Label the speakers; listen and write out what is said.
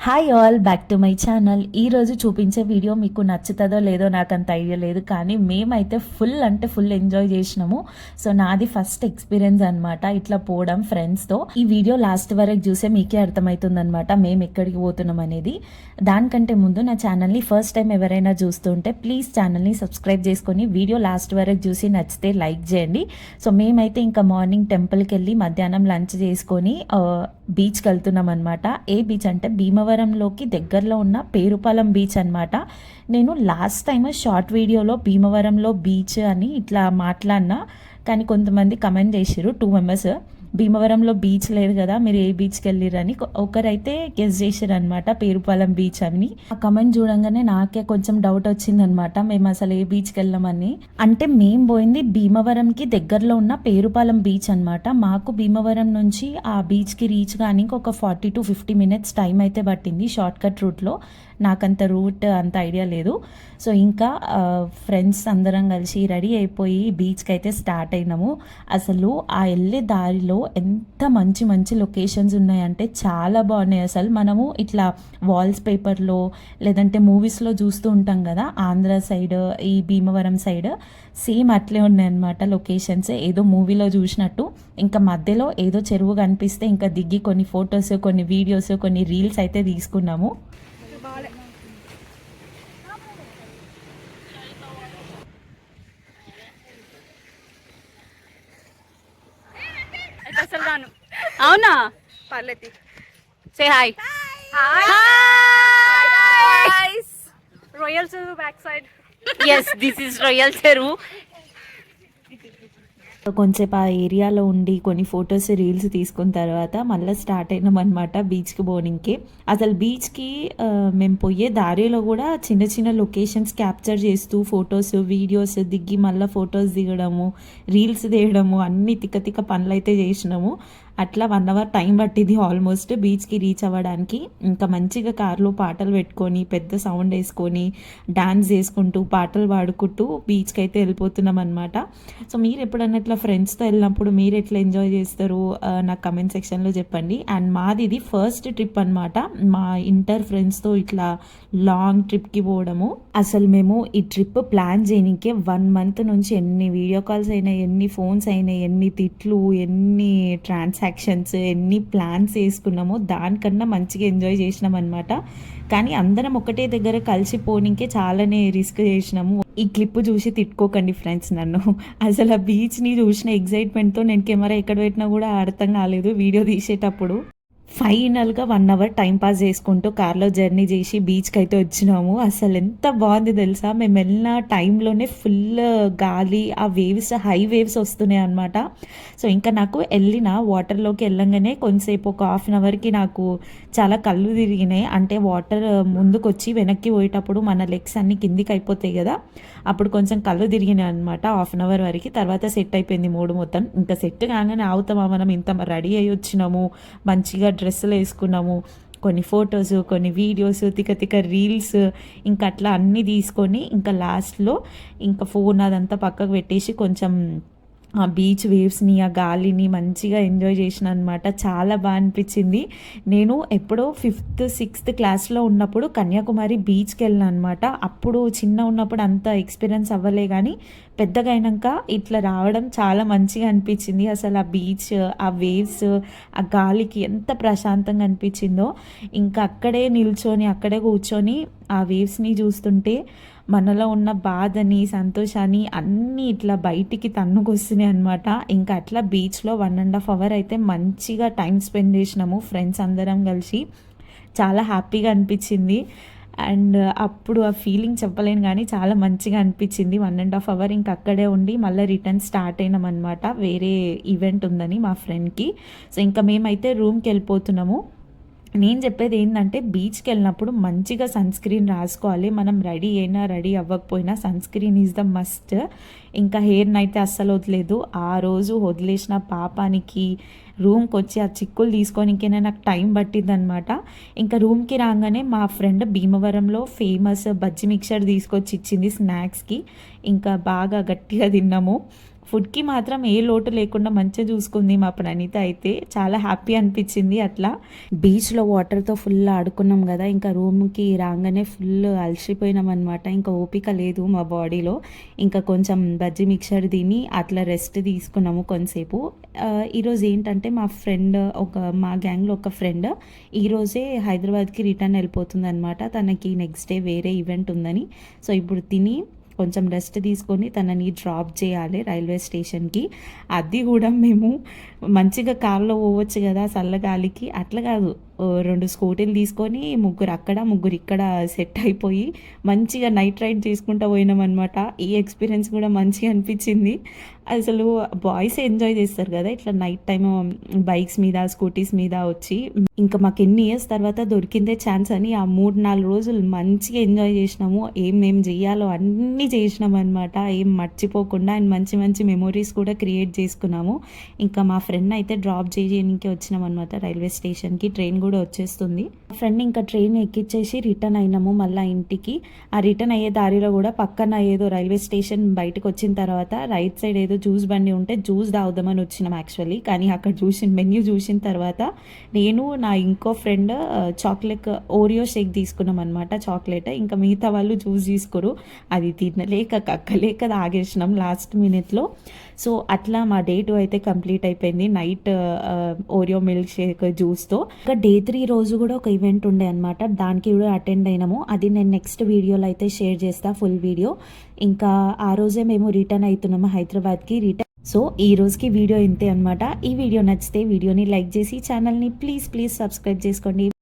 Speaker 1: Hi all, back to my channel. ఈరోజు చూపించే video మీకు నచ్చుతుందో లేదో నాకు అంత ఐడియా లేదు, కానీ మేమైతే ఫుల్ అంటే ఫుల్ ఎంజాయ్ చేసినాము. సో నాది ఫస్ట్ ఎక్స్పీరియన్స్ అనమాట ఇట్లా పోవడం ఫ్రెండ్స్తో. ఈ వీడియో లాస్ట్ వరకు చూసే మీకే అర్థమవుతుంది అనమాట మేము ఎక్కడికి పోతున్నాం అనేది. దానికంటే ముందు నా ఛానల్ని ఫస్ట్ టైం ఎవరైనా చూస్తుంటే ప్లీజ్ ఛానల్ని సబ్స్క్రైబ్ చేసుకొని వీడియో లాస్ట్ వరకు చూసి నచ్చితే లైక్ చేయండి. సో మేమైతే ఇంకా మార్నింగ్ టెంపుల్కి వెళ్ళి మధ్యాహ్నం లంచ్ చేసుకొని బీచ్కి వెళ్తున్నాం అనమాట. ఏ బీచ్ అంటే భీమవరంలోకి దగ్గరలో ఉన్న పేరుపాలెం బీచ్ అనమాట. నేను లాస్ట్ టైం షార్ట్ వీడియోలో భీమవరంలో బీచ్ అని ఇట్లా మాట్లాడినా, కానీ కొంతమంది కమెంట్ చేసిర్రు 2 మెంబర్స్, భీమవరంలో బీచ్ లేదు కదా మీరు ఏ బీచ్కి వెళ్ళిరని. ఒకరైతే గెస్ చేసారు అనమాట పేరుపాలెం బీచ్ అని. ఆ కమెంట్ చూడంగానే నాకే కొంచెం డౌట్ వచ్చిందనమాట, మేము అసలు ఏ బీచ్కి వెళ్ళామని. అంటే మేము పోయింది భీమవరంకి దగ్గరలో ఉన్న పేరుపాలెం బీచ్ అనమాట. మాకు భీమవరం నుంచి ఆ బీచ్కి రీచ్ కానీ ఒక 40 to 50 minutes టైం అయితే పట్టింది షార్ట్ కట్ రూట్లో. నాకంత రూట్ అంత ఐడియా లేదు. సో ఇంకా ఫ్రెండ్స్ అందరం కలిసి రెడీ అయిపోయి బీచ్కి అయితే స్టార్ట్ అయినాము. అసలు ఆ వెళ్ళే దారిలో ఎంత మంచి మంచి లొకేషన్స్ ఉన్నాయంటే చాలా బాగున్నాయి. అసలు మనము ఇట్లా వాల్స్ పేపర్లో లేదంటే మూవీస్లో చూస్తూ ఉంటాం కదా, ఆంధ్ర సైడ్ ఈ భీమవరం సైడ్ సేమ్ అట్లే ఉన్నాయన్నమాట లొకేషన్స్, ఏదో మూవీలో చూసినట్టు. ఇంకా మధ్యలో ఏదో చెరువు కనిపిస్తే ఇంకా దిగి కొన్ని ఫొటోస్, కొన్ని వీడియోస్, కొన్ని రీల్స్ అయితే తీసుకున్నాము.
Speaker 2: అసలు రాను. అవునా? పర్లేదు. Say hi. Royal Cheruvu back side. Yes, this is royal Cheruvu.
Speaker 1: కొంచెంసేపు ఆ ఏరియాలో ఉండి కొన్ని ఫొటోస్, రీల్స్ తీసుకున్న తర్వాత మళ్ళీ స్టార్ట్ అయినాం అనమాట బీచ్కి పోనీకి. అసలు బీచ్కి మేము పోయే దారిలో కూడా చిన్న చిన్న లొకేషన్స్ క్యాప్చర్ చేస్తూ ఫొటోస్, వీడియోస్ దిగి మళ్ళీ ఫొటోస్ దిగడము, రీల్స్ తీయడము, అన్ని తిక్క తిక్క పనులు అయితే చేసినాము. అట్లా 1 hour టైం పట్టింది ఆల్మోస్ట్ బీచ్కి రీచ్ అవ్వడానికి. ఇంకా మంచిగా కార్లో పాటలు పెట్టుకొని పెద్ద సౌండ్ వేసుకొని డాన్స్ చేసుకుంటూ పాటలు పాడుకుంటూ బీచ్కి అయితే వెళ్ళిపోతున్నాం అనమాట. సో మీరు ఎప్పుడన్నా ఇట్లా ఫ్రెండ్స్తో వెళ్ళినప్పుడు మీరు ఎట్లా ఎంజాయ్ చేస్తారు నాకు కమెంట్ సెక్షన్లో చెప్పండి. అండ్ మాది ఇది ఫస్ట్ ట్రిప్ అనమాట, మా ఇంటర్ ఫ్రెండ్స్తో ఇట్లా లాంగ్ ట్రిప్కి పోవడము. అసలు మేము ఈ ట్రిప్ ప్లాన్ చేయడానికే 1 month నుంచి ఎన్ని వీడియో కాల్స్ అయినాయి, ఎన్ని ఫోన్స్ అయినాయి, ఎన్ని తిట్లు, ఎన్ని ట్రాన్సాక్షన్స్, ఎన్ని ప్లాన్స్ వేసుకున్నామో దానికన్నా మంచిగా ఎంజాయ్ చేసినాం అనమాట. కానీ అందరం ఒకటే దగ్గర కలిసిపోనికే చాలానే రిస్క్ చేసినాము. ఈ క్లిప్ చూసి తిట్టుకోకండి ఫ్రెండ్స్ నన్ను. అసలు ఆ బీచ్ని చూసిన ఎగ్జైట్మెంట్తో నేను కెమెరా ఎక్కడ పెట్టినా కూడా అర్థం కాలేదు వీడియో తీసేటప్పుడు. ఫైనల్గా 1 hour టైం పాస్ చేసుకుంటూ కార్లో జర్నీ చేసి బీచ్కి అయితే వచ్చినాము. అసలు ఎంత బాగుంది తెలుసా, మేము వెళ్ళిన టైంలోనే ఫుల్ గాలి, ఆ వేవ్స్, హై వేవ్స్ వస్తున్నాయి అనమాట. సో ఇంకా నాకు వెళ్ళిన వాటర్లోకి వెళ్ళంగానే కొంతసేపు ఒక 1/2 hourకి నాకు చాలా కళ్ళు తిరిగినాయి. అంటే వాటర్ ముందుకు వచ్చి వెనక్కి పోయేటప్పుడు మన లెగ్స్ అన్ని కిందికి అయిపోతాయి కదా, అప్పుడు కొంచెం కళ్ళు తిరిగినాయి అనమాట 1/2 hour వరకు. తర్వాత సెట్ అయిపోయింది మూడు మొత్తం. ఇంకా సెట్ కాగానే ఆగుతామా మనం, ఇంత రెడీ అయ్యి వచ్చినాము, మంచిగా డ్రెస్సులు వేసుకున్నాము, కొన్ని ఫొటోస్, కొన్ని వీడియోస్, తిక్క రీల్స్, ఇంకా అట్లా అన్నీ తీసుకొని ఇంకా లాస్ట్లో ఇంకా ఫోన్ అదంతా పక్కకు పెట్టేసి కొంచెం ఆ బీచ్ వేవ్స్ని, ఆ గాలిని మంచిగా ఎంజాయ్ చేసిన అనమాట. చాలా బాగా అనిపించింది. నేను ఎప్పుడో 5th 6th క్లాస్లో ఉన్నప్పుడు కన్యాకుమారి బీచ్కి వెళ్ళిన అనమాట. అప్పుడు చిన్న ఉన్నప్పుడు అంత ఎక్స్పీరియన్స్ అవ్వలే, కానీ పెద్దగా అయినాక ఇట్లా రావడం చాలా మంచిగా అనిపించింది. అసలు ఆ బీచ్, ఆ వేవ్స్, ఆ గాలికి ఎంత ప్రశాంతంగా అనిపించిందో. ఇంకా అక్కడే నిల్చొని అక్కడే కూర్చొని ఆ వేవ్స్ని చూస్తుంటే మనలో ఉన్న బాధని, సంతోషాన్ని అన్నీ ఇట్లా బయటికి తన్నుకొస్తున్నాయి అనమాట. ఇంకా అట్లా బీచ్లో 1.5 hour అయితే మంచిగా టైం స్పెండ్ చేసినాము ఫ్రెండ్స్ అందరం కలిసి. చాలా హ్యాపీగా అనిపించింది. అండ్ అప్పుడు ఆ ఫీలింగ్ చెప్పలేను, కానీ చాలా మంచిగా అనిపించింది. 1.5 hour ఇంకా అక్కడే ఉండి మళ్ళీ రిటర్న్ స్టార్ట్ అయినాం అనమాట, వేరే ఈవెంట్ ఉందని మా ఫ్రెండ్కి. సో ఇంకా మేమైతే రూమ్కి వెళ్ళిపోతున్నాము. నేను చెప్పేది ఏంటంటే బీచ్కి వెళ్ళినప్పుడు మంచిగా సన్ స్క్రీన్ రాసుకోవాలి. మనం రెడీ అయినా రెడీ అవ్వకపోయినా sunscreen is the must. ఇంకా హెయిర్ని అయితే అస్సలు వదిలేదు. ఆ రోజు వదిలేసిన పాపానికి రూమ్కి వచ్చి ఆ చిక్కులు తీసుకోనికైనా నాకు టైం పట్టిందనమాట. ఇంకా రూమ్కి రాగానే మా ఫ్రెండ్ భీమవరంలో ఫేమస్ బజ్జి మిక్చర్ తీసుకొచ్చి ఇచ్చింది స్నాక్స్కి. ఇంకా బాగా గట్టిగా తిన్నాము. ఫుడ్‌కి మాత్రం ఏ లోటు లేకుండా మంచిగా చూసుకుంది మా ప్రణీత అయితే. చాలా హ్యాపీ అనిపించింది అట్లా. బీచ్‌లో వాటర్‌తో ఫుల్ ఆడుకున్నాం గదా! ఇంకా రూమ్‌కి రాంగానే ఫుల్ అలసిపోయినామనమాట. ఇంకా ఓపిక లేదు మా బాడీలో. ఇంకా కొంచెం బజ్జీ మిక్చర్ తిని అట్లా రెస్ట్ తీసుకున్నాము కొంతసేపు. ఈరోజు ఏంటంటే మా గ్యాంగ్‌లో ఒక ఫ్రెండ్ ఈరోజే హైదరాబాద్‌కి రిటర్న్ వెళ్ళిపోతుందనమాట. తనకి నెక్స్ట్ డే వేరే ఈవెంట్ ఉందని. సో, ఇప్పుడు తిని కొంచెం రెస్ట్ తీసుకొని తనని డ్రాప్ చేయాలి రైల్వే స్టేషన్‌కి. అది కూడా మేము మంచిగా కార్‌లో పోవచ్చు కదా చల్లగాలికి. అట్లా కాదు. 2 స్కూటీలు తీసుకొని ముగ్గురు అక్కడ, ముగ్గురు ఇక్కడ సెట్ అయిపోయి మంచిగా నైట్ రైడ్ చేసుకుంటా పోయినామనమాట. ఈ ఎక్స్‌పీరియన్స్ కూడా మంచిగా అనిపించింది. అసలు బాయ్స్ ఎంజాయ్ చేస్తారు కదా! ఇట్లా నైట్ టైమ్ బైక్స్ మీద, స్కూటీస్ మీద వచ్చి. ఇంకా మాకు ఎన్ని ఇయర్స్ తర్వాత దొరికిందే ఛాన్స్ అని ఆ 3, 4 రోజులు మంచిగా ఎంజాయ్ చేసినాము. ఏమేం చేయాలో అన్నీ చేసినామనమాట. ఏం మర్చిపోకుండా అండ్ మంచి మంచి మెమోరీస్ కూడా క్రియేట్ చేసుకున్నాము. ఇంకా మా ఫ్రెండ్ అయితే డ్రాప్ చేయడానికి వచ్చినామనమాట రైల్వే స్టేషన్‌కి. ట్రైన్ కూడా వచ్చేస్తుంది. ఫ్రెండ్ ఇంకా ట్రైన్ ఎక్కిచ్చేసి రిటర్న్ అయినాము మళ్ళా ఇంటికి. ఆ రిటర్న్ అయ్యే దారిలో కూడా పక్కన ఏదో రైల్వే స్టేషన్ బయటకు వచ్చిన తర్వాత రైట్ సైడ్ ఏదో జ్యూస్ బండి ఉంటే జ్యూస్ తాగుదామని వచ్చినాం యాక్చువల్లీ. కానీ అక్కడ మెన్యూ చూసిన తర్వాత నేను నా ఇంకో ఫ్రెండ్ చాక్లెట్ ఓరియో షేక్ తీసుకున్నాం అనమాట. చాక్లెట్. ఇంకా మిగతా వాళ్ళు జ్యూస్ తీసుకోరు. అది తినలేక కక్కలేక తాగేసినాం లాస్ట్ మినిట్లో. సో, అట్లా మా డే 2 అయితే కంప్లీట్ అయిపోయింది. నైట్ ఓరియో మిల్క్ షేక్ జ్యూస్‌తో. ఇంకా డే 3 రోజు కూడా ఒక ఈవెంట్ ఉండే అనమాట. దానికి కూడా అటెండ్ అయినాము. అది నేను నెక్స్ట్ వీడియోలో అయితే షేర్ చేస్తా ఫుల్ వీడియో. ఇంకా ఆ రోజే మేము రిటర్న్ అవుతున్నాము హైదరాబాద్‌కి. సో, ఈ రోజుకి వీడియో ఇంతే అనమాట. ఈ వీడియో నచ్చితే వీడియోని లైక్ చేసి ఛానల్‌ని ప్లీజ్ సబ్స్క్రైబ్ చేసుకోండి.